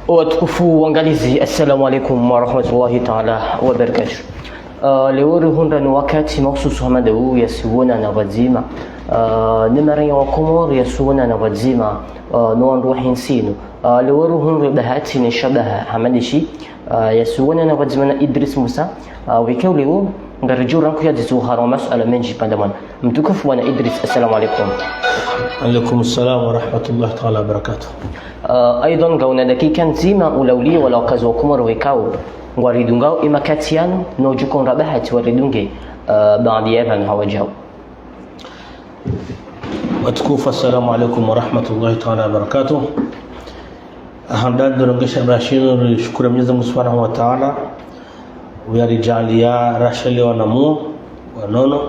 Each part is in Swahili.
Watukufu waangalizi, assalamu alaikum warahmatullahi ta'ala wabarakatuh. Leo ruhunda ni wakati mahususu hamada huu yasiwona na wazima nimara ya wakomori yasiwona na wazima nuandu hinsinu. Leo ruhunda bahati ni shabaha hamadishi yasiwona na wazima na Idris Musa wikao leo ngarjura nku yadizu haro mas'ala menji pandaman mtukufu wana Idris, assalamu alaikum. عليكم السلام ورحمة الله تعالى وبركاته. أيضا قونا دقيقا زيما أولولي ولا كزو كمر ويكاو واردونغاو إما كاتيان نوجوكم ربحت واردونغي بعد يابان هواجهو. وتكوف السلام عليكم ورحمة الله تعالى وبركاته. أهمدان درنجش براشين شكرا منزم سبحانه وتعالى ويا رجال يا راشلي ونمو ونونو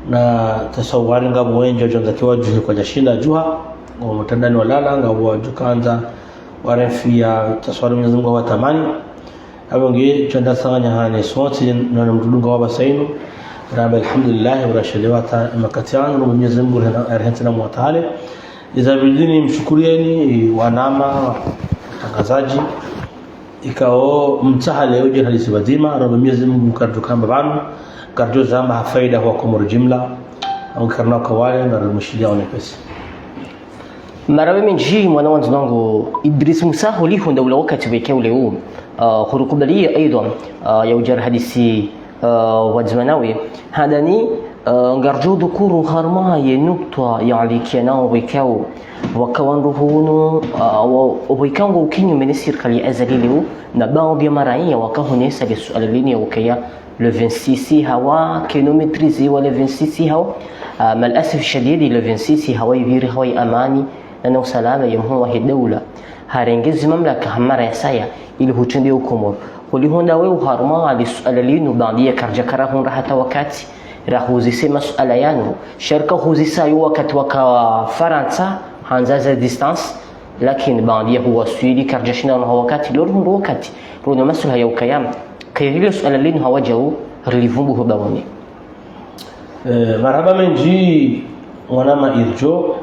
na tasawari ngabo wenjo jonza kiwaju kwa jashinda juha ngo mutandani walala ngabo wajukanza warefia tasawari Mwenyezi Mungu wa tamani abonge chonda sanganya hane sonti na mtudunga wa basainu rabbil alhamdulillah wa rashadawata makatian Mwenyezi Mungu arhantana wa taala izabidini mshukurieni wanama tangazaji ikao mtahale uje halisi badima rabbil Mwenyezi Mungu kadukamba banu karjo zama faida kwa kumur jumla au karna kwa wale na mshilia wanepesi marawe menji mwana wanzu nangu Idris Musa holi honda ula wakati wekeo leo khurukubali aidan ya ujar hadisi wajmanawi hadani ngarjo dukuru harma yenukta yani kiana wekeo wakawanruhunu wekao ukinyu menisir kali azali leo na baadhi ya maraiya wakahonesa bisualini ya ukaya le 26 هوا كيلومتريزي ولا 26 هوا مع الأسف الشديد le 26 هوا يبير هوا أماني لأنه سلامة يوم هو الدولة هارنجز مملكة همرا يسايا اللي هو تندي وكمور واللي هو ناوي وهارما على السؤالين وبعديه كرجة كراهون راح توكات راح وزيسي مسألة يانو شركة وزيسا يوكت وكا فرنسا هنزاز ديستانس لكن بعديه هو سويدي كرجشنا وكات لورهم وكات رونا مسألة يوكيام كيريلو سؤالين هواجهو رليفون بو باوني marhaba menji wanama irjo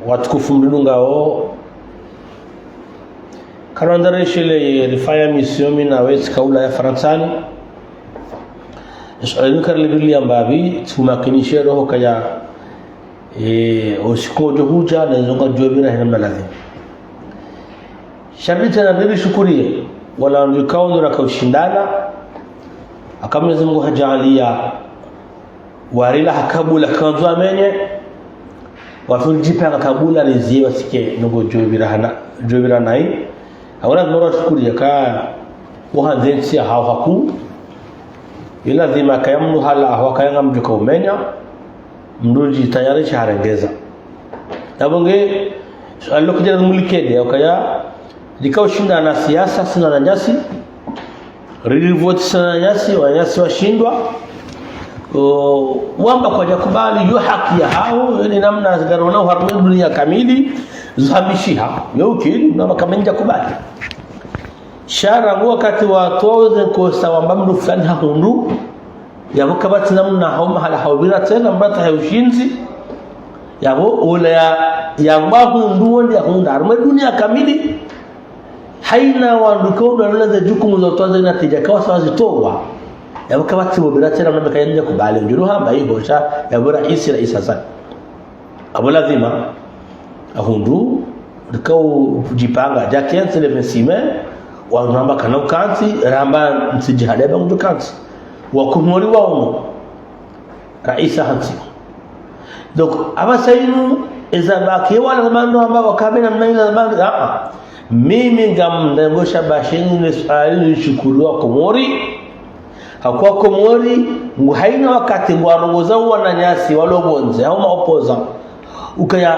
watukufu mdungao karandare shele rifaya misiomi na wezi kaula ya Faransani sualinu karlibili ambavi tumakinishe roho kaya osikojo huja na zonga jobira hina mnalazi shabita na bibi shukurie wala yukao na kaushindana akamwezi Mungu hajalia warila hakabula kanzo amenye wafuljipa kabula lizie wasike nugo jobira nai awala nora shukuri ka wahanzensi hawaku ila dhima kayamnu hala hawakayanga mjuka umenya mduji tayari shaharengeza nabonge alokujana mulikede ukaya likao shinda na siasa sina na nyasi rivoti sana nyasi wanyasi washindwa wamba kwa jakubali yu haki ya hao ni namna zigarona harmu dunia kamili zamishiha yokili na makamenja kubali shara wakati wa toze ko sawamba mdu fulani hakundu yabo kabati namna hao mahala hawbira tena mbata haushinzi yabo ula ya mbahu nduo ya hunda harmu dunia kamili haina wanduko nalaza jukumu za toza na tija kwa sawazi towa ya wakati mobira tena mnabeka kaenda kubali njuruha bai bosha ya bora isi la isasa abo lazima ahundu dikao jipanga jakianse le 26 wanamba kana ukansi ramba msijihade ba ndukansi wakumori wao raisa hansi donc abasainu ezabaki wala mando ambao kabena mnaila mando mimi ngamndengosha bashini ni swali shukuru Komori hakuwa Komori haina wakati ngwarongoza wana nyasi walobonze au maopoza ukaya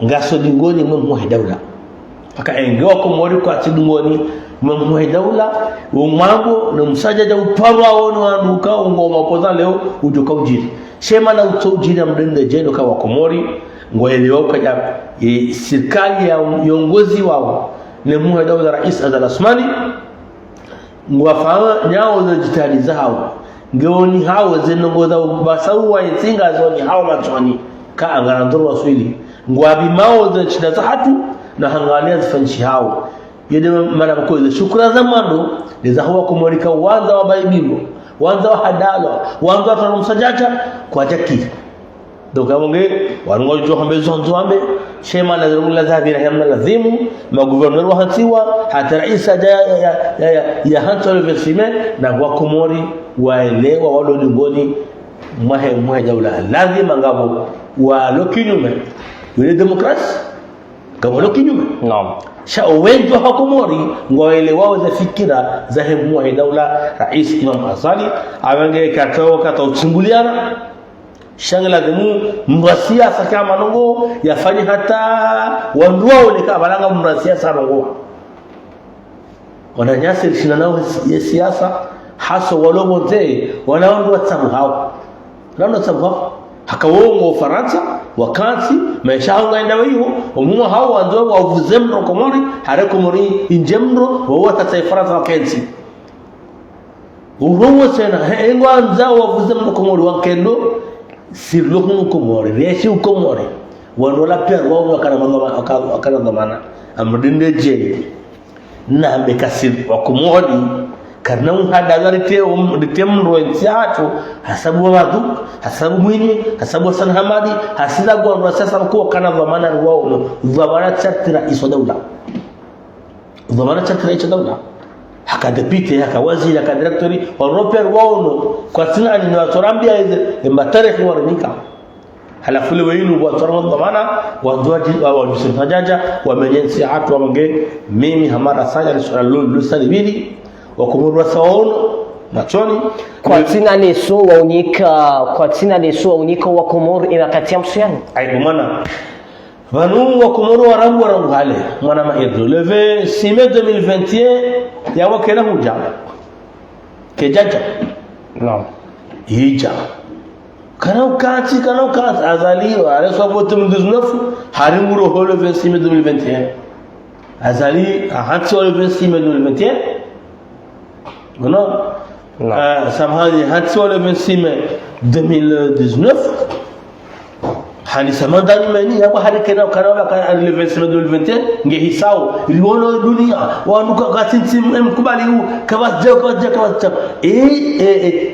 ngaso dingoni mwe daula paka engewa Komori kwa tidingoni mwe daula umambo na msajaja uparwa ono anduka ngo maopoza leo ujoka ujiri shema na utojiri mdende jeno kwa Komori ngoelewa ukaja serikali ya uongozi wao ni muda wa rais Azal Asmani ngwafanya nyao za jitihadi zao ngoni hao zinongoza basawa isinga zoni hao matoni ka angana ndoro waswili ngwabi mao za chida za hatu na hangalia zifanshi hao yede mara mkoze shukra za mando za huwa kumulika uwanza wa baibilo uwanza wa hadalo uwanza wa tanumsajaja kwa jaki doka monge wango jo hambe zonzo ambe shema na zungula za vira hamna lazimu ma governor wa hansiwa hata rais ya hanto levisime na kwa komori waelewa walo lingoni mwahe jaula lazima ngabo wa lokinyume yule demokrasi ngabo lokinyume naam sha wenjo hakomori ngoelewa za fikira za hemu wa daula rais Imam Azali awange kata uchunguliana shangala demu mrasiasa kama nongo yafanye hata wanduao ni kama balanga mrasiasa nongo wananyasi shina nao ya siasa hasa walomo zee wanaondoa tamu hao ndio tamu hakawongo Faransa wakati maisha ngaenda hiyo umuma hao wanzo wavuzemro komori harekomori injemro wawata Faransa wakensi urowo sena hengo anza wavuzemro komori wakendo sirlo komori reshi komori wanola per wao wakana dhamana amdinde je na mekasir wakomori karena hada ditemro entiato hasabu wadu hasabu mwini hasabu san hamadi hasila gwa sasa kwa kana dhamana wao dhamana chatira isodaula dhamana chatira isodaula hakadepite hakawaziri hakadirektori wanoper wao kwa sina ni watorambia mbatarikhi waranika halafu le wenu watorama dhamana wandoaji wajusajaja wamenyensi hatu wamonge mimi hamara sanya lusalibili wakumurwa saono machoni kwa tina leso waunika wa Komoro inakatia msiani aidumana vanu wa Komoro warangu hale mwana maedro le 6 mai 2021 ya wakena huja kejaja naam hija kanau kati azaliwa aleswa vote 19 harimuro hole 26 mai 2021 azali ahatso le 26 mai 2021 non samahani hatso le 26 mai 2019 hali samandani mani hapa hali kana kana le 26 mai 2021 ngehisao liwono dunia wanuka gatinti mkubali huu kawaja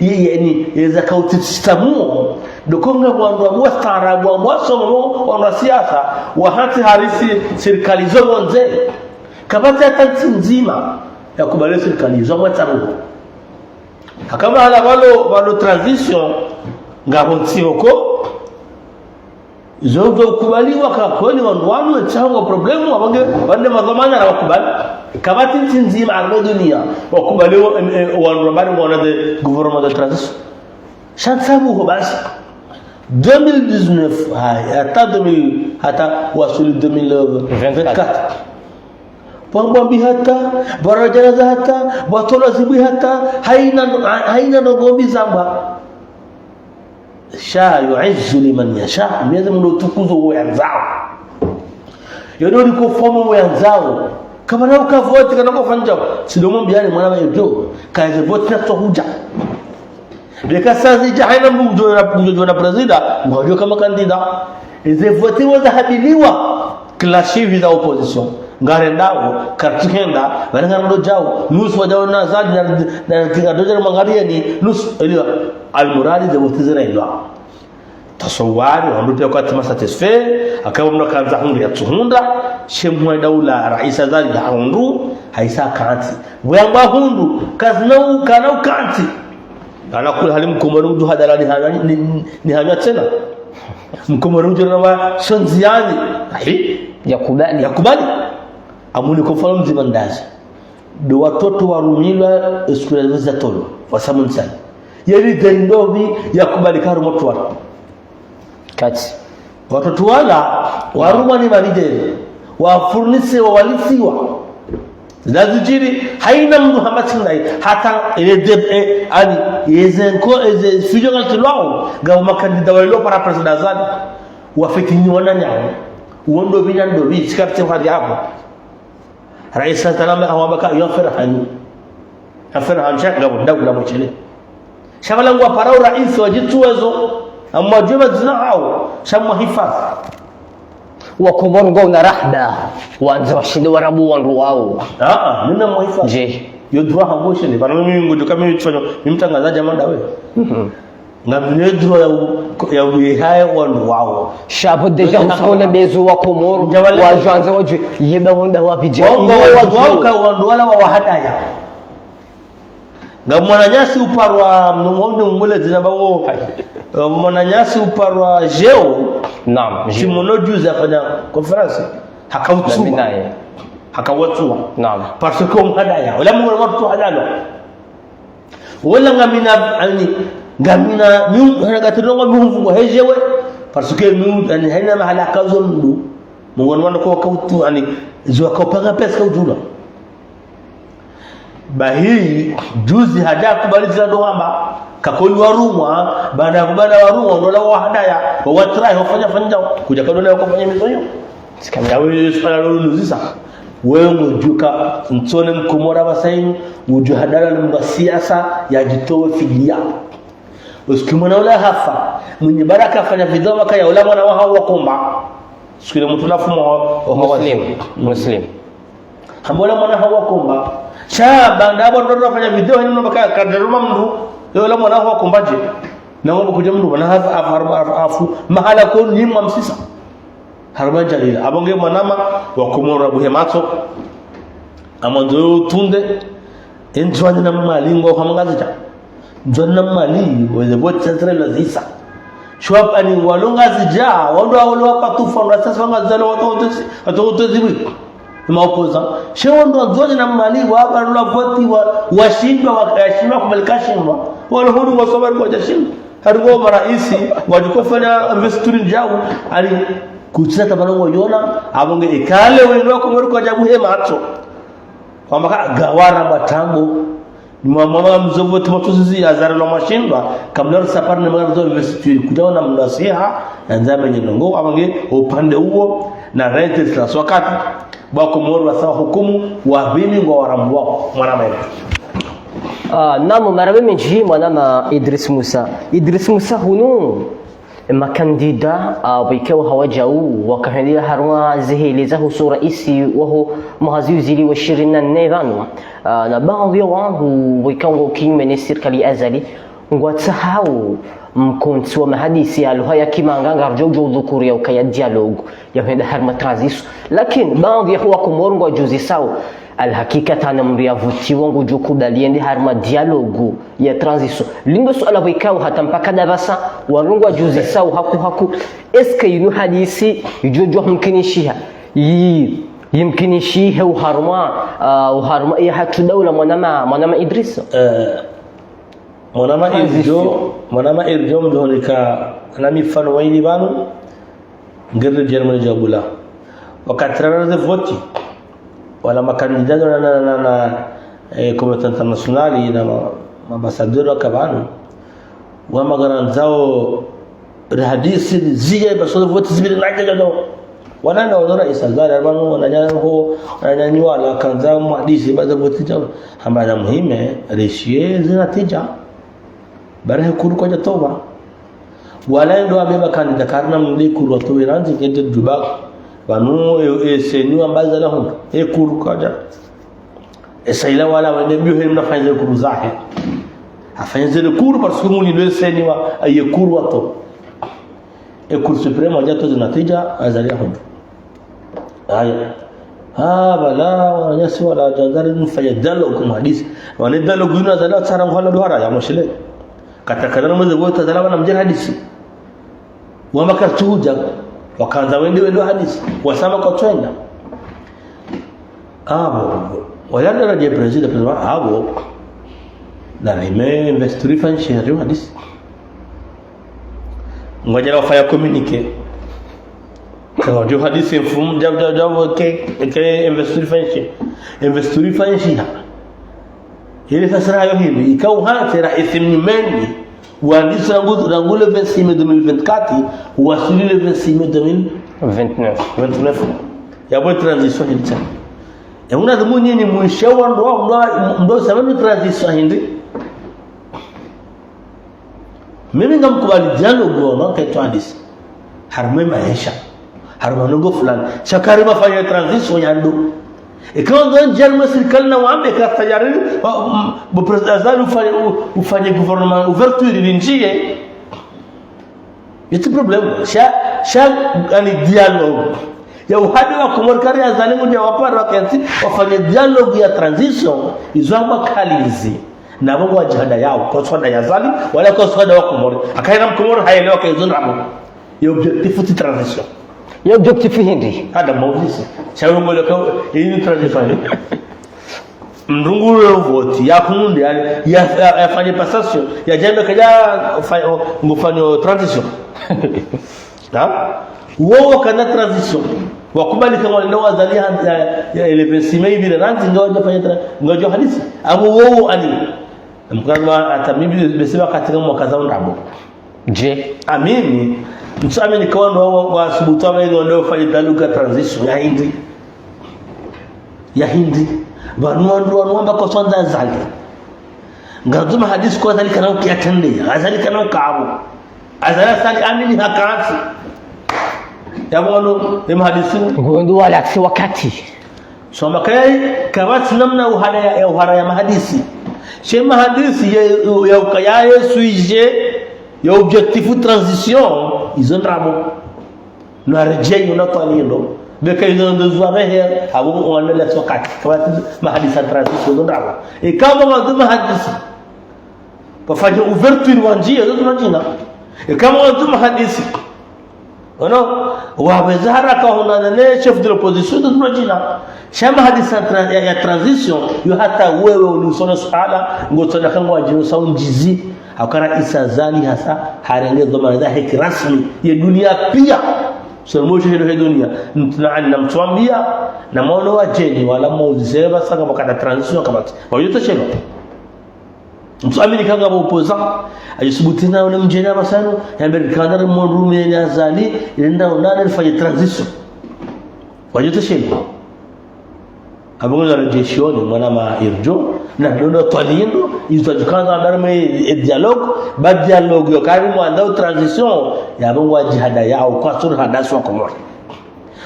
yani za kautistamu dokonga wandu wa starabu wa somo wa siasa wa hati harisi serikali zonze kabata tanti nzima ya kubali serikali zongo tamu kama hala walo transition ngabontioko zogo kubaliwa kwa kweli wandu changa problemu wande madhamana na wakubali kabati nzima arme dunia wakubaliwa wandu wana the government of transition shansabu ho basi 2019 hata wasuli 2024 pambambi hata barajana hata watola zibi hata haina nogombi zamba sha yu'izzu liman yasha mwenyezi Mungu tukuzo wenzao yodo liko fomo wenzao kama na ukavote kana kufanya sidomo biani mwana wa yodo kaze vote na tohuja deka sasa haina mjo na president ngojo kama kandida ize vote wazahabiliwa clashivi za opposition ngare ndao kartikenda wanangaro jao nusu wajao na zadi na kingadoja mangaria ni nusu ile almuradi de mutizira ilwa tasawari wandupe kwa tima satisfait akawa mno kanza hundu ya tuhunda shemwa daula raisa zadi ya hundu haisa kanti wamba hundu kaznau kanau kanti ana kula halim kumarundu hadalani ni hamia tena mkumarundu na shonziani yakubali amuni kufanya mzima ndazi do watoto warumila skule za tolo wasamu nsani yeli dendobi yakubalika rumoto watu kati watoto wala waruma ni malide wafurnise walisiwa lazijiri haina mtu hamatinai hata ile ani yezenko eze fijonga tilwao gawa makandida walo para president zadi wafitini wananya uondo binyando bi sikarte hadi hapo rais salama awabaka yafarhani afarhan shaka dawla mchele shabala ngwa parao rais wajituwezo amma juma zinao shamwa hifadhi wa Komoro na rahba wanza washinde warabu wandu wao nina mwifa je yodwa hangoshe ni bana mimi ngojo kama mimi tufanya mimi mtangazaji amanda wewe ngamne dro ya uhaye wandu wao shabo deja usaona bezo wa Komoro wajanza waje yeba wanda wa vijana wandu wala wa hadaya ngamwana nyasi uparwa mnongo ngule zinabawo mwana nyasi uparwa jeo naam simono juzi afanya conference hakawatu naam parce que on hadaya wala mo watu hadalo wala ngamina miu hanagatino miu hejewe parce que miu ani haina mahala kazo ndu mungon wana ko kautu ani zo akapanga pesa kaujula bahi juzi hada kubaliza ndoamba kakoli warumwa baada ya kubana warumwa ndo lao hadaya wa try wafanya kuja kadona kufanya mizonyo sikamya wewe swala loluzisa wewe mjuka ntone mkomora basaini ujuhadala na siasa yajitowe fidia usikimwana wala hafa mwenye baraka afanya vidhawa kaya wala mwana wao wakomba sikile mtu lafumo muslim hambola mwana hao wakomba shaba ndabo ndo afanya video hino baka kadaruma mndu wala mwana wao wakombaje na ngombe kuja mndu bana afu mahala ko nyimwa msisa harma jalila abonge mwanama wa Komoro buhemato amondo tunde enjwani na malingo hamangaza jonna mali weze bote tsere zisa shwap ani walunga zija wando awlo patufa sasa wanga zalo watoto zibi maopoza shewondo nzoni na mali wa barula voti washindwa wakashindwa kumalikashindwa wala hudu wasobar kwa jashin hargo maraisi wajikofanya investiture njao ali kutsata banongo yona abonge ikale wendo Komoro kwa jabu hemato kwamba gawara batambo mama mzovu tumotuzi azara na mashindwa kabla safari na magazo investiture kujaona mnasiha nzame nyongo abange upande huo na rente za wakati ba Komoro wasawa hukumu wa bini ngwa warambu wao mwanama namo marabe menji mwanama Idris Musa hunu makandida bikawa hawajau wakahendia harwa zihiliza husura isi waho mahazuzili wa 24 na baadhi ya watu wikawa kimene serikali azali ngwatsahau mkonti wa mahadisi aluhaya kimanganga rjojo dhukuri ya ukaya dialogue ya henda harma transition lakini baadhi ya huwa Komoro ngwa juzi sao alhakika tana mria vuti wangu jukubaliende harma dialogue ya transition lindo suala wikao hata mpaka darasa warungwa juzi sao haku eske yinu hadisi jojo mkinishiha yimkinishiha uharma ya hatu dawla mwanama Idris mwanama irjo mdolika na mifano waili banu ngirde Germany jabula wakati rana voti wala makandidati na komite internationali na mabasadero kabanu wa magaranzao hadisi zije baso voti zibiri nakajado wana na wana isazara banu wananyanywa wala kanza hadisi bazo voti jao hambana muhime reshie zinatija bare kuru kwa jatoba wala ndo abeba kandida karna mli kuru to iranzi kende dubak banu senu ambaza la hundo kuru kaja esaila wala wende bio hemu nafanya kuru zake afanya zile kuru parce que muli le seni wa kuru wato kuru supreme jato zinatija azalia hundo haya bala wananyasi wala jazari nfanya dalo kwa hadisi wane dalo guna zala tsara nghala duhara ya mshile katakana mmoja wote zala na mjana hadisi wa makartuja wakaanza wende hadisi wasama kwa twenda wala na je president na rime investiture financier hadisi ngoja wafanya communique kwa ndio hadisi mfumo jabu ke investiture financier ile sasa hayo hivi ikao hatera ithimni waandisa nguzo na ngule 2024 wasili le 2029 ya bo transition hili ya una dhumuni ni mwishawa ndo sababu transition hindi mimi ngamkubali dialogue wa maka twandisi harme maisha harmanungo fulani shakari mafanya transition ya ndo ikawa ndo jerma serikali na wambe ka tayari bo president ufanye gouvernement ouverture linjie yetu problem sha ani dialogue ya uhadi wa kumorkari ya zalimu ya wapara wakati wafanye dialogue ya transition izwamba kalizi na bongo wa jihada yao kwa swada ya zali wala kwa swada wa kumori akaina mkumori haelewa kaizona hapo ya objectif ti transition ya objectif hindi hada mawzisi chawe ngole kwa hii transition mrunguru vote ya kundi ya fanye passation ya jambo kaja ngufanya transition na wao kana transition wakubali kama wale wazalia ya elevesime hivi ranzi ngoja fanya ngoja hadisi amu wao ani mkama atamimi besema katika mwaka zao ndabo je amini msame nikawa ndo wa subuta wao ndio fanya daluka transition ya hindi vanwanda kwa swanda zali ngazuma hadisi kwa zali kana ukiatende azali kana ukaabu azala sali amini hakansi yamono ni hadisi ngondo wala si wakati soma kai kabati namna uhara ya mahadisi shema hadisi ya ukayaye suije ya objectif transition izondrabo na rejeo na talindo beka ndo zuabehe abo wala sokati kabati mahadisi transition izondrabo kama mazuma hadisi pafanya ouverture wanjia ndo tunajina kama mazuma hadisi ono wawezara ka hunana chef de l'opposition ndo tunajina shama hadisi ya transition yo hata wewe ulisona sala ngotona kangwa jino saunjizi akara isazali hasa harenge dhamana dhahiki rasmi ya dunia pia suluhisho hilo ya dunia na mtuambia na maono wa jeni wala muzisema sanga bakata transition kama wayote chelo mtuamini kanga bopoza ayisubutina wala mjena basano ya berikana monrume ya zali inda unana fanya transition wayote chelo abongo rejeshioni mwana ma irjo na ndio twalindo izojukanza ndarme dialogue ba dialogue yokari mwanda transition ya bongo jihada yao kwa sura hadasu kwa moja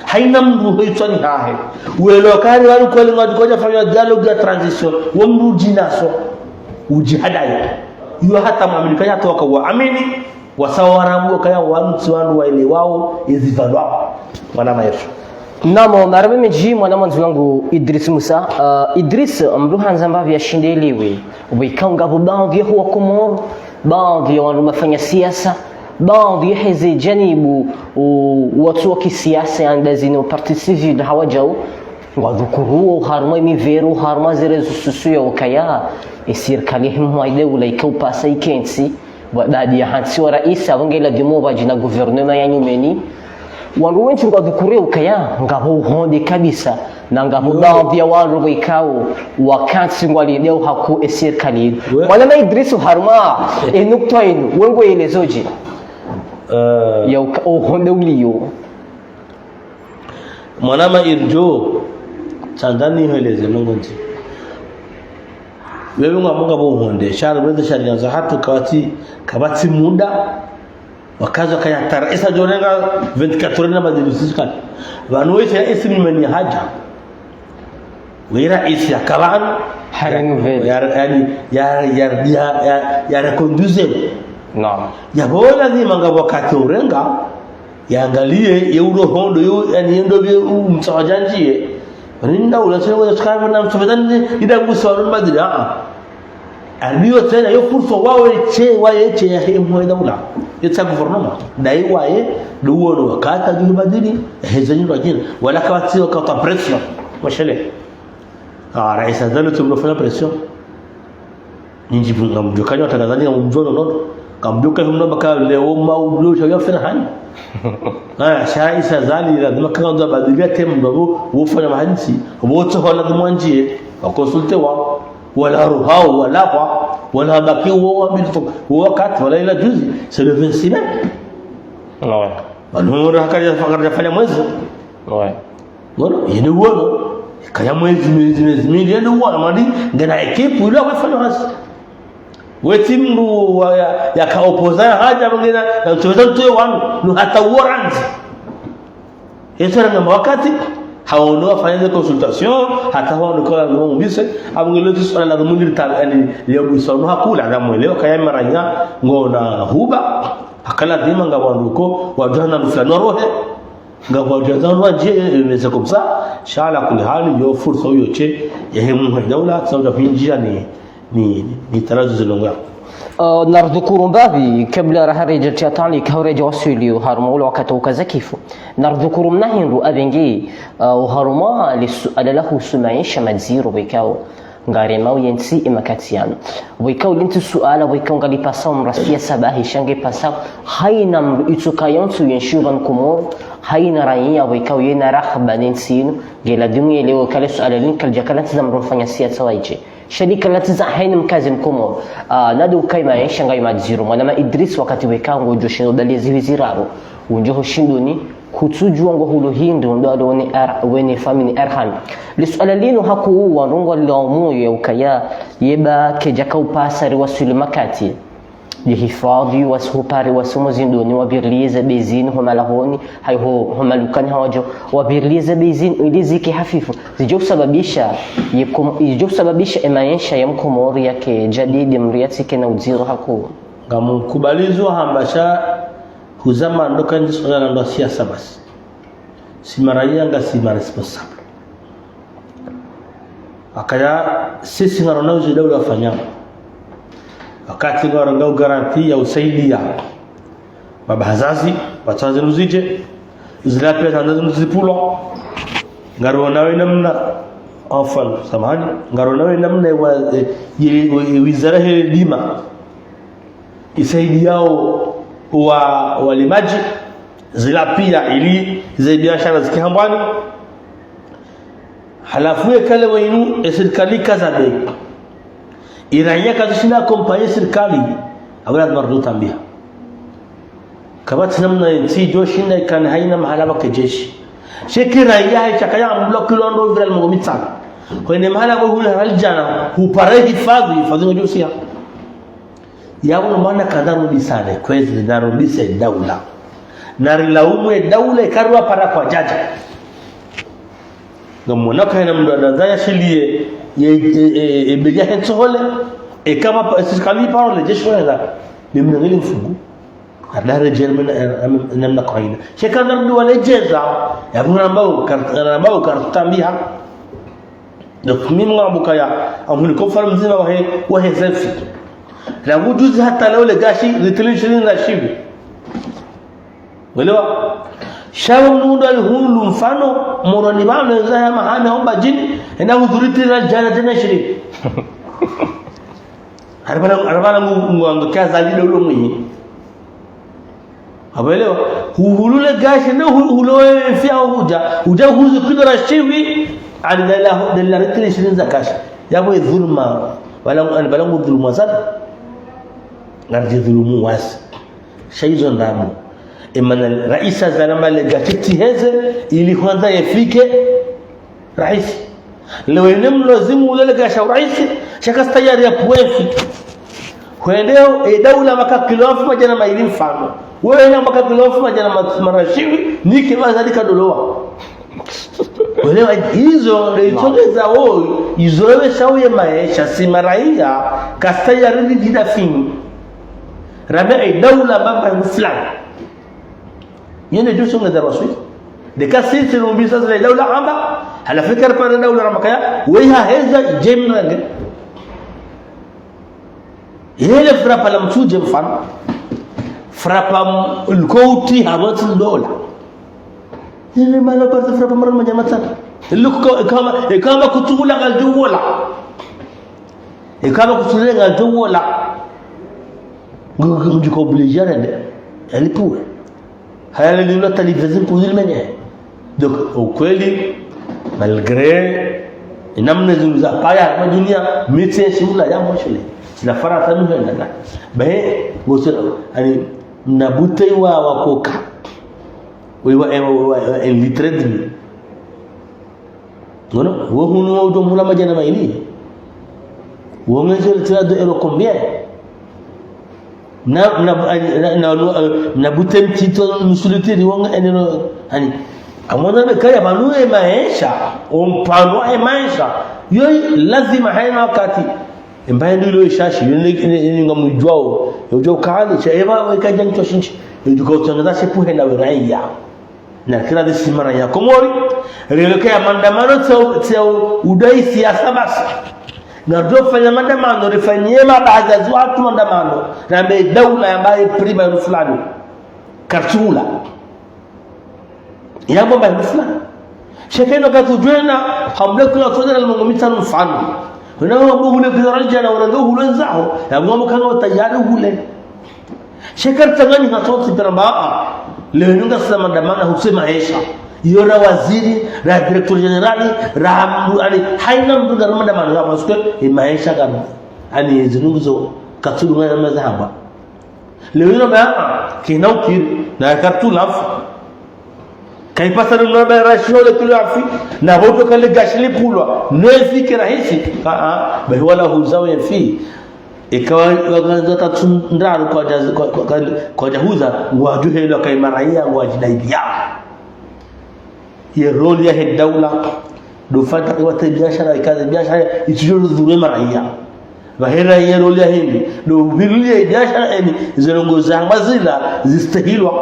haina mndu hitwani hahe welo kari wali kwa ngoja fanya dialogue ya transition wamru jinaso ujihada yo hata muamilika yatoka wa amini wasawaramu kaya wantu wandu waile wao izivadwa mwana maisha namo marabe meji mwana mwanzi wangu Idris Musa Idris mruhanza mbavi ya shindeliwe ubikanga bubangi huwa kumor bangi wanu mafanya siasa bangi hezi janibu watu wa kisiasa andazini parti civil hawajao wadhukuru harma miveru harma zirezu susuya wakaya serikali himwa dawla ikaupa ikensi wadadi ya hansi wa raisa wangela dimoba jina gouvernement ya nyumeni wandu wengi ngadhukure ukaya ngabo honde kabisa na ngabo baadhi ya wandu wikao wakati ngwalideo haku serikali wala na Idrisu harma nukta inu wengo elezoje ya honde uliyo mwanama irjo chandani heleze ngonzi wewe ngamunga bo honde shara wende shari za hatu kabati muda wakaza kaya tarisa jonenga 24 na madilisikani vanwete ismi man haja wira isi akalan harenove ya reconduce naam ya bola ni manga wakati urenga yaangalie euro hondo yani ndo be msawajanjie rinda unasema unachukua na msomedani ida kusawara madila aliyo tena yo fursa wawe che ya hemu ida ula yeta gouvernement dai waye duwono wakata juu badili hezani rajin wala kawati wakata pression washele rais adalo tumnofanya pression ninji bunga mjokani watangazaji kama mjono nono kamjoka humno baka leo maudlo shaga ferhani shaisa zali lazima kanga badilia temu ndo wofanya mahadisi wote wala dhimwanjie wakonsulte wa wala ruhao wala kwa wala baki wao bilto wakati wala ila juzi c'est le 26 mai ouais wanoro hakaja fanya mwezi ouais ngono yene wono kaya mwezi milioni wana mali ngana equipe ile wafanya hasi wetimru ya kaopozana haja mwingine na tuweza tuwe wanu hata warrant Yesu ngamba wakati hawaondoa fanya consultation hata hao ndio kwa mbise abungelo swala la mundir ta ani leo sono hakula na mweleo kaya maranya ngona huba akala dhima ngabanduko wajana mfano rohe ngabajana waje inaweza kumsa shala kuli hali yo fursa hiyo che yehemu daula sauda finjia ni tarazu zilonga نرذكر بابي قبل رهرج تشاتاني كورج وسوليو هرمول وكتوك زكيفو نرذكر منهن رؤابنجي وهرما للسؤال له سمعين شمدزيرو بيكاو ngarema uyensi imakatiano wikao lintu suala wikao ngali pasao mrasia sabahi shange pasao haina itukayontu yenshuban kumur haina raiya wikao yena rakhba nensino gela dunia leo kale suala linkal jakalat zamrun fanya siasa waiche sharika latiza haina mkazi mkumur nadu kaima yensha ngai madziru mwanama Idris wakati wikao ngojo shindo dalizi wiziraro unjoho shindoni kutujua ngo hulu hindu ndo wene famini arham lisuala lino haku warungo laumu ya ukaya yeba kejaka upasari wasuli makati lihifadhi wasupari wasumo zindoni wabirliza bezini humalahoni haiho humalukani hawajo wabirliza bezini iliziki hafifu zijo sababisha emaisha ya mkomori yake jadidi mriatike na udziro haku ngamu kubalizwa hambasha huzama ndoka ndi swala ndo siasa basi si maraia nga si responsable akaya sisi ngarona uzidaula wafanya wakati ngarona garanti ya usaidia mabazazi watazi nuzije zilapia tandazi nuzipulo ngarona we namna afan samani ngarona we namna wizara hili lima isaidiao walimaji zilapia ili za biashara zikihambani halafu kale wainu serikali kaza bei iranya kazishinda kompani serikali awala mardu tambia kabat namna nti joshinda kan haina mahala bakejeshi shekira ya chakaya mblok londo viral mgomitsa kwene mahala kwa hula aljana hupare hifadhi ngojosia yawo maana kadharu sana kwezi narudisha daula narilaumu daula karwa para kwa jaja ngamona kana mdadazaya shilie ye beja hetsole kama serikali parole jeshi wala nimnangili mfungu adare jerman namna kaina shekana ndu wale jeza yakuna ambao kartambia donc mimi ngabuka ya amuni ko faru mzima wahe selfie la wujuzi hata leo gashi retention na shibi welewa shawo mundo alihulu mfano moroni bana za mahana omba jini na hudhuriti na jana tena shiri arbana mungu kaza lile ulo mwenye abelewa hulule gashi na huloe fia huja huzu kidra shibi andala dalla retention za gashi yabo dhulma wala balangu dhulma sana ngarji dhulumu wasi shaizo ndamu imana raisa zalama legatiti heze ili kwanza yafike rais leo nemlazimu ule gasha rais shaka tayari ya puefi kwendeo daula makakilofu majana maili mfano wewe na makakilofu majana marashiwi nike mazalika dolowa welewa hizo ndio wao izoewe shawe maisha si maraia kastayari didafini rabai daula baba fulani yene joso ngada raswi de kasiti rumbisa za daula amba hala fikra para daula ramakaya weha heza jemna nge yele frapa la mtuje mfano frapa ulkouti habatu dola yele mala parta frapa mara majamata luko kama kutula galjuwala kama kutula galjuwala ngiko obliger elle pour haya ndio television kuzil mwenye donc ukweli malgré namna za paya dunia médecin shula ya mshule na farata ndio ndana bae goso ani nabute wa koka wewa en litredmi ngono wo hunu do mula majana maini wo ngejel tirado euro combien na butem tito musuliti wonga eneno hani amona bekaya manue maisha umpano maisha yoi lazima haina wakati mbaye ndio ishashi ni ngamujwao yojo kali cha eva wekaja mtu shinchi yojo kutangaza sepuhe na raia na kila disi mara ya komori relekea maandamano tsa udai siasa basi na ndio fanya maandamano rifanyie mabaadhi watu maandamano na daula ambaye prima fulani kartula ya bomba fulani shekeno katujena hamle kula todera almungumita mfano kuna mambo hule kidaraja na unando hule zao ya mambo kama tayari hule shekar tangani hatoti barabaa leo nunga sasa maandamano husema hesha yora waziri na director general rahamu ali haina mtu garama maandamano ya masuke maisha gani ani zinunguzo katulunga na mazahaba leo ina baa kinaukiri na kartula kai pasar no ba rashole tulafi na hoto kale gashli pulwa nezi kirahisi bai wala huzawe fi ikawa waganda tundaro kwa jahuza wajuhe lo kai maraia wajidaidia ye role ya dawla do fata wata biashara ikaza biashara itujuru dhume maraia bahera ye role ya hindi do bilia biashara eni zilongoza mazila zistahilwa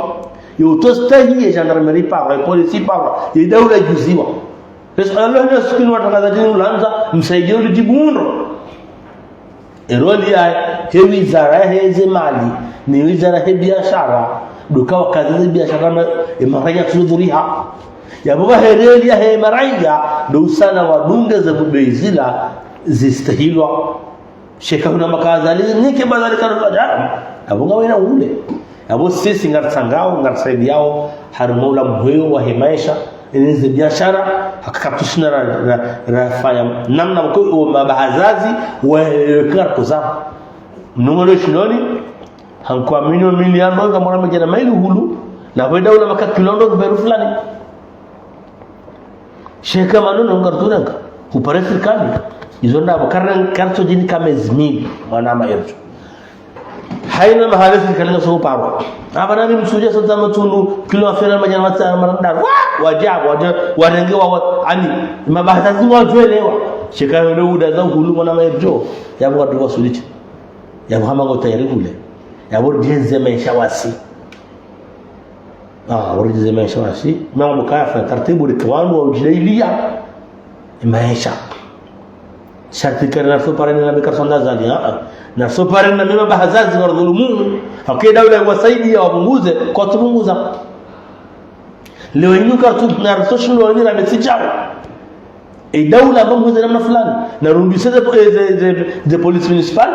yotostahiye gendarmerie para polisi para yedaula juziwa pesa Allah na sukini watakadhani ulanza msaidie ulijibundo eroli ya hewi zara heze mali ni wizara he biashara duka wakazi biashara maraya tudhuriha ya baba hereli ya he maraya do sana wadunga za bubeizila zistahilwa shekana makazali nike badali kana abunga wena ule abo sisi ngatsangao ngatsaidiao harmola mhweo wa himaisha ineze biashara hakatushina rafanya namna mko mabahazazi wa karko za mnongolo shiloni hankwa milioni kama mwana mjana maili hulu na weda ula maka kilondo beru fulani sheka manono ngartunanga kupare serikali izonda bakarran karto jini kama zmili mwana maerto haina mahali serikali sio paro abana ni msuja sasa matunu kilo afira majana matana marandar wajabu wanenge wa ani mabahazi wajelewa shikayo leo uda zangu hulu na maerjo yabo watu wasulichi yabo hama ngo tayari kule yabo jenze maisha wasi warije maisha wasi mambo kafa taratibu likwanu au jailia maisha sharti kana sopare na bikasonda zali na sopare na mema bahazazi wa dhulumu hakida wasaidia wapunguze kwa tupunguza leo inuka tu na social wani na mesijawa daula ambapo namna fulani na rudisha the police municipal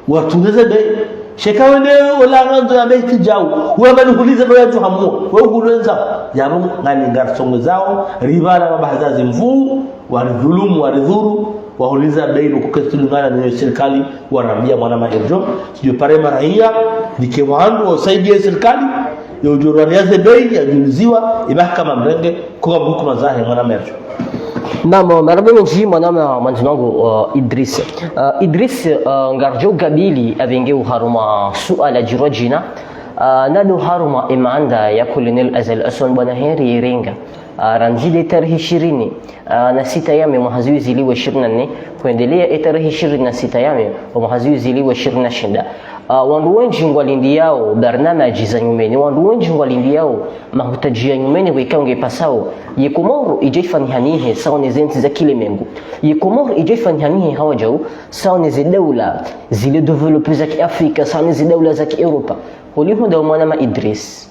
watungeze bei sheka wende wala ngando ya beti jao wewe balihuliza ndio yatu hamu wewe kulenza yabo ngani ngarsongo zao ribara mabahazazi mvuu waridhulumu waridhuru wahuliza bei kukatulungana na serikali warambia mwana maerjo sio pare maraia dikewandu wasaidie serikali yojoraniaze bei yajuliziwa mahakama mrenge kwa hukuma zahe mwana maerjo. Naam, marhaba mji mwanama manzangu Idris ngarjo gabili avenge uharuma suala jirojina nadu haruma imanda ya Colonel Azal Aswan bwana Heri Iringa ranzide tarehe 20 na sita yame mhazuizi liwe 24 kuendelea tarehe 26 yame mhazuizi liwe 26 wandu wengi ngwalindi yao barnamaji za nyumeni wandu wengi ngwalindi yao mahutaji ya nyumeni wekange pasao yekomoro ijefani hanihe sawa zenti za kilemengu yekomoro ijefani hanihe hawajao sawa ze daula zile developers za Afrika sawa ze daula za Europa holiho ndio mwana Idris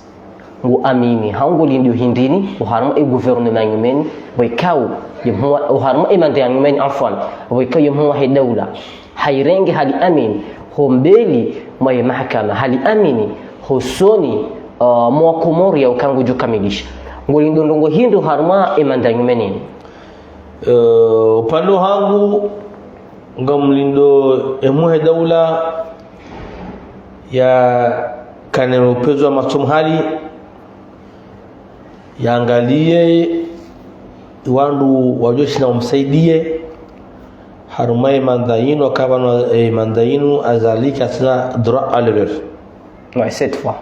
ngo amini hango lindio hindini uharma gouvernement nyumeni wekao yemwa uharma imande nyumeni afwan wekao yemwa daula hairenge hali amin hombeli mwa mahakama hali amini hosoni mwa komori ya ukangu jukamilisha ngolindo ndongo hindo harma imanda nyumeni upande wangu ngamlindo emwe daula ya kaneropezwa masomhali yaangalie wandu wajoshi na umsaidie harumai mandaino kama mandaino azalika sana droit à l'erreur ouais cette fois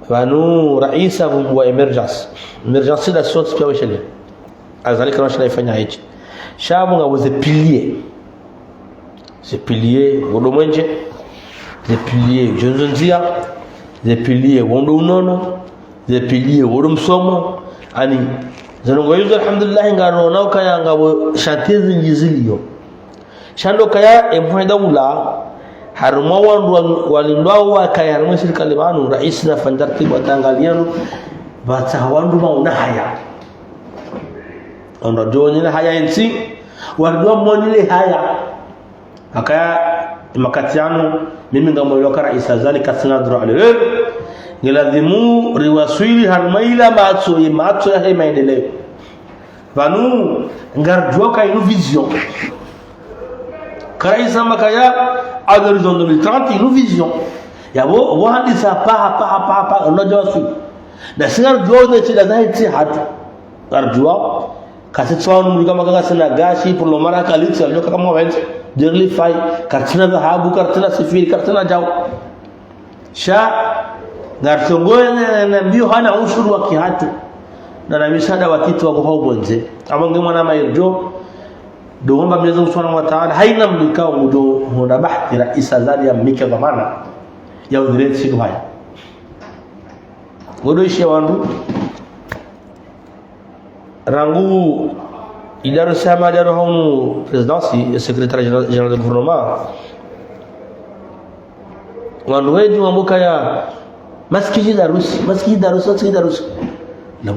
vanu raisa wa emergency da sorte pia weshele azalika na shinaifanya hichi shabu ngabuze pilier wodo mwenje ze pilier jonzonzia ze pilier wondo unono ze pilier wodo msomo ani zanongo yuzo alhamdulillah ngaro na kaya ngabo shantizi njizilio shando kaya emfenda ula haruma wandu walindwa wa kaya haruma serikali banu rais na fandarti batangaliano bata wandu mauna haya ondo joni na haya insi wandu monile haya akaya makatiano mimi ngamoyo kara isa zalika sanadru alil ngilazimu riwaswili harmaila matso ya maendeleo vanu ngarjua ka inu vision kara isa makaya à l'horizon 2030 inu vision yabo wahadisa pa onojo su da singar jode ci da zai hatu ngarjua kasi tsawon kama kaga sana gashi pulo mara kalitsa lo kama wente jerli fay kartina dhahabu kartina sifiri kartina jaw sha ngartongoe na mbio hana ushuru wa kihatu na misada wa kitu wa kuhobonze abange mwana mayirjo doomba Mwenyezi Mungu Subhanahu wa Ta'ala haina mlikao mudo hona bahthi raisa zali ya mike dhamana ya udhireti siku haya wodoishi wandu rangu idara sama idara homu presidency secretary general du gouvernement wandu wetu mambuka ya maskiji darusi na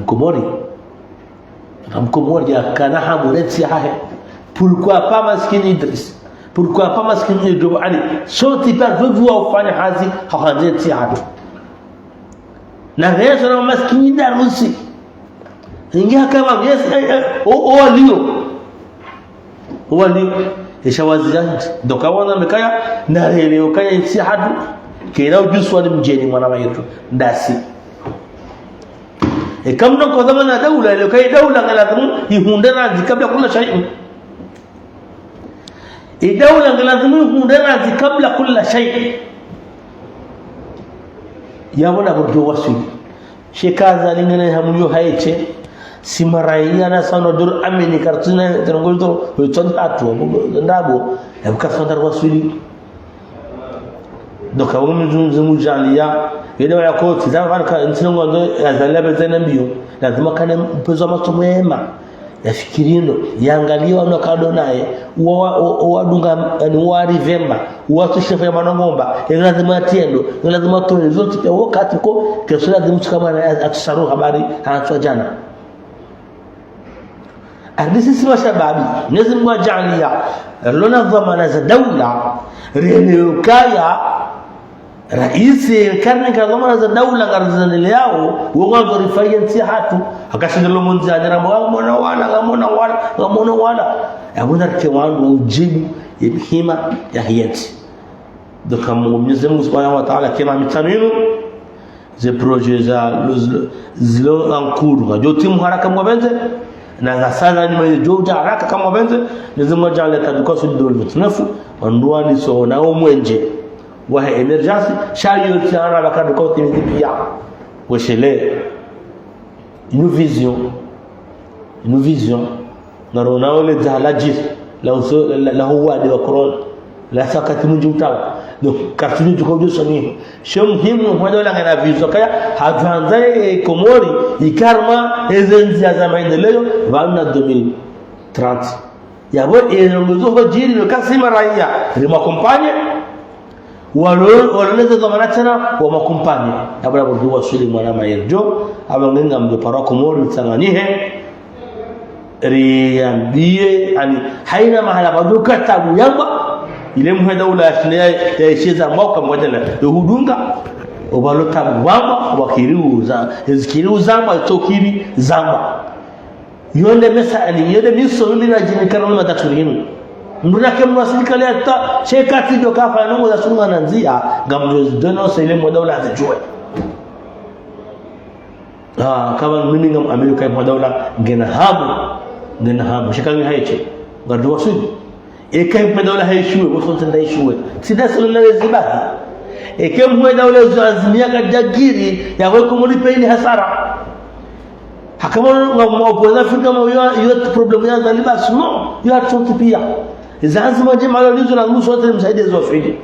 mkomori ya kana hamureti hahe pourquoi pas maskini Idris pourquoi pas maskini Idris ali soti pa vevu ufanya hazi hawandeti hatu na rezo na maskini darusi ingia kama yes walio ishawazirani doka wana mekaya na leo kaya isi hadu kila ujuswa ni mjeni mwana wetu ndasi kamno kwa zamana daula leo kaya daula ngalazimu ihundana kabla kula shay daula ngalazimu ihundana kabla kula shay yabona bodo wasu shekaza lingine hamunyo haiche simaraia na sana dur amini kartina tangolto tonatu ndabo yakafandar wasuli doka wumuzungu jalia ile ya koti zama kan ntingo ndo azalaba zanambio lazima kana mpezo matomema yafikirindo yaangaliwa no kado naye wadunga ni wari vemba watu shefa manongomba lazima tiendo lazima toe zote kwa wakati ko kesho lazima kama atusaru habari anatwa jana Ardisi sima shababi Mwenyezi Mungu ajalia lona dhamana za daula renekaya raisi karne ka dhamana za daula garzani yao wao rifaiyanti hatu akashindalo munzi ajara mwana wala abuna kewandu ujibu ibhima ya hiyati doka Mwenyezi Mungu Subhanahu wa Ta'ala kema mitanino ze projets za zilo ankuru jotimu haraka mwabenze na ngasana ni mjoja haraka kama benze lazima jale tadukosu dole tunafu wanduani so na omwenje wa emergency shayo tiara bakadukosu pia weshele une vision na rona ole dalaji la huwa de corona la sakati mjutawa donc kartini tuko joso ni sio muhimu mmoja la ngana vizo kaya hajanzae komori ikarma ezenzi za maendeleo wana 2030 yabo ezozo jiri no kasima raia ni makompanye waloleza zamana tena wa makompanye abula bodu wasuli mwana mayerjo abangenga mbe para komori tsanganihe riambie ani haina mahala baduka tabu yamba ile muheda ula ya sheza mwaka mmoja na hudunga obalota bwamba wakiriuza ezikiriuza tokiri zamba yonde mesa ali yonde miso ile najinikana na matatulinu nduna kemwa serikali hata shekati ndio kafa nungu za sunga nanzia gamzo dono sele modaula azijue kama mimi ngam Amerika modaula ngena hamu shikani haiche ngadwa sudi ekai modaula haishuwe wote ndaishuwe sida sulu na zibahi ekemwe daula zazimia kadagiri ya wewe kumulipe ile hasara hakama ngopoza Afrika hiyo problem ya Zanzibar no you have to pia Zanzibar je malolizo na nguso wote msaidie zofidi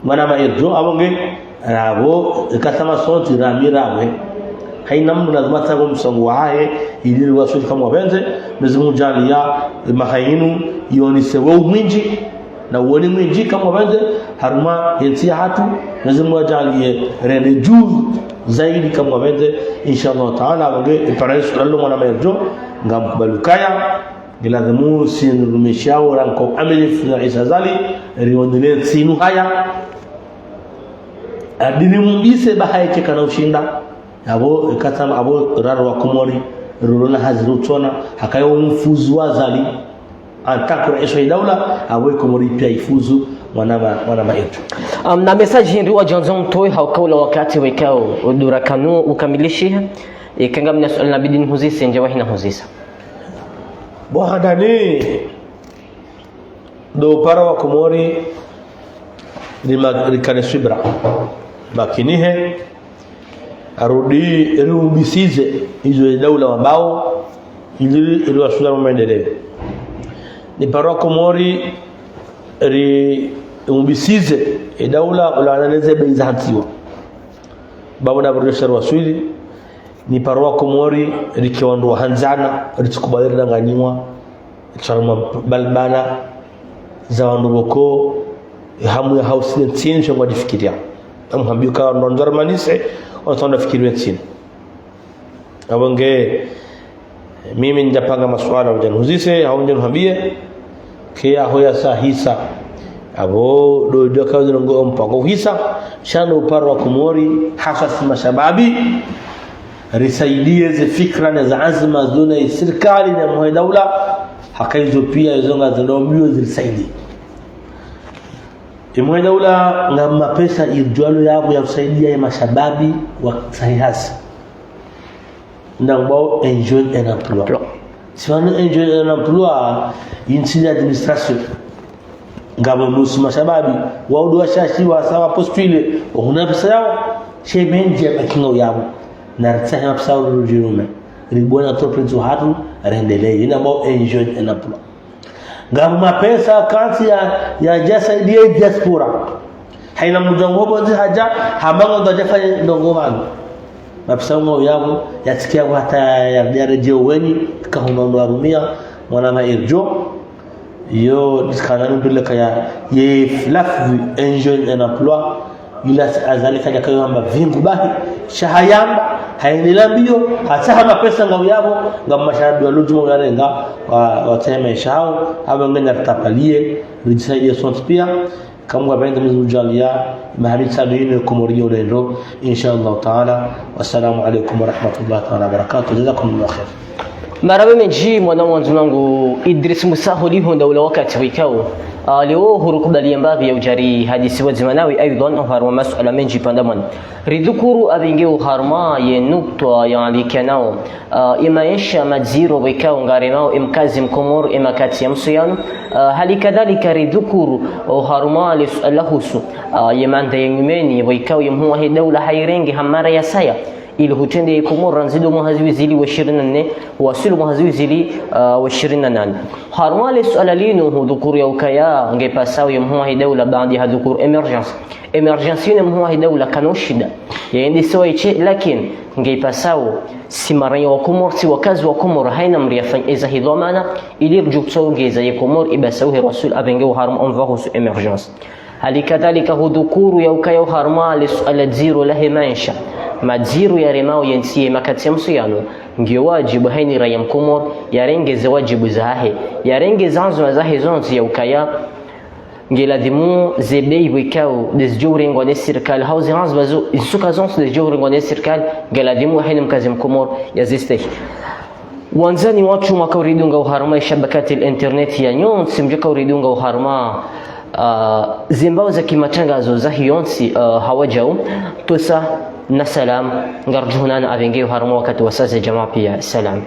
mwana maedro abonge rabo kasama sonti ramirawe haina mtu lazima tangu msongo wae ili wasuli kama wapenze mzimu jalia mahainu yoni sewo mwinji na uone mwinji kama wapenze haruma yensia hatu mzimu jalia rende juu zaidi kama wapenze inshallah taala abonge paraiso lalo mwana maedro ngamkubalukaya gilazimu sinurumishao ranko amelifu na isazali riondele sinu haya adini mbise bahaye cheka ushinda abo katama abo rarwa komori rulona haziru tona hakayo mfuzu wazali antakura esho daula abo komori pia ifuzu mwana yetu na message ndio wajanzo mtoi haukaula wakati wekao udurakanu ukamilishi ikanga mna swali nabidi nhuzise nje wahina huzisa bohadani do para wa komori rikane subra makinihe arudi rubisize hizo daula ambao ili wasula maendeleo ni para komori rubisize daula ulaneleze beizantiwa babu na burudisha wasuli ni para komori rikiwando hanzana ritukubali danganiwa charma balbana za wanduko hamu ya house nchini changwa difikiria amhambio kwa ndonjora manise wataona fikiria chini abonge mimi njapanga masuala ujanhuzise au njanhambie kia hoya sahisa abo do kazi ngo mpango hisa shano uparo wa kumori hasa mashababi risaidie ze fikra na za azma zuna serikali na mwa daula hakaizo pia izonga zinaombio zilisaidie imwe daula ngama pesa irjalo yabo ya kusaidia mashababi wa sahihasi ndangbo enjoy and emploi si wana enjoy and emploi insi administration ngabo nusu mashababi waudu washashi wa sawa postule una pesa yao shebenje makingo yabo na rtsaha pesa urujume ribona toprezo hatu rendelee ina mo enjoy and emploi ngabo mapesa kansi ya jasaidia diaspora haina mjango bonzi haja habango ndajafanya ndongo wangu mapesa ngo yabo yatikia hata ya rejeo weni kahondondo arumia mwana mairjo yo diskanani bile kaya ye lafzi enjoy and emploi ila azalika jakayo amba vingu bahi shahayamba hainilambio hata hama pesa ngao yabo ngam mashahadu walujumo ngarenga wateme shao aba ngenda tapalie rijisaidie sonti pia kama wapenda mzujalia mahali sabini kumorio lendo inshallah taala wassalamu alaykum wa rahmatullahi wa barakatuh jazakumullahu khair marabe menji mwana wangu Idris Musa holiho ndawla wakati wikao leo hurukubali mbavi ya ujari hadisi wa zimanawi aidan harma mas'ala menji pandaman ridhukuru abingeo harma ye nukta yani kanao ima yasha madziro wikao ngarenao imkazi mkomor ima kati ya msuyanu hali kadhalika ridhukuru harma lisualahusu yemanda yengmeni wikao yemhuwa he dawla hayrengi hamara ya saya ili hutende komor nzido muhaziwizili wa 24 wasilu muhaziwizili wa 28 harmale sualalinu hudhukuru ya ukaya ngepasao yemhuwa dawla baadhi ya dhukuru emergency ni mhuwa dawla kanoshida yaendi sawa ichi lakini ngepasao simaranya wa komor si wakazi wa komor haina mriyafanya iza hidhamana ili rjukso ngeza ya komor ibasauhi rasul abenge harm onvahu su emergency hali kadhalika hudhukuru ya ukaya harmale sualadziro lahe maisha madziru ya remao yensiye makati ya msuyano ngiyo wajibu haini raya mkomor yarengeze wajibu zahe yarengeze anzu zahe zonzi ya ukaya ngiladhimu zebei wikao desjourengo ne sirkal hauzi anzu bazo isuka zonzi desjourengo ne sirkal ngiladhimu haini mkazi mkomor ya zisteh wanzani watu makauridunga uharma shabakati internet ya nyonsi mjaka uridunga uharma zimbao za kimatangazo za hiyonsi hawajao tusa na salam ngarjuhunana avengeo harma wakati wasaza jamaa pia salam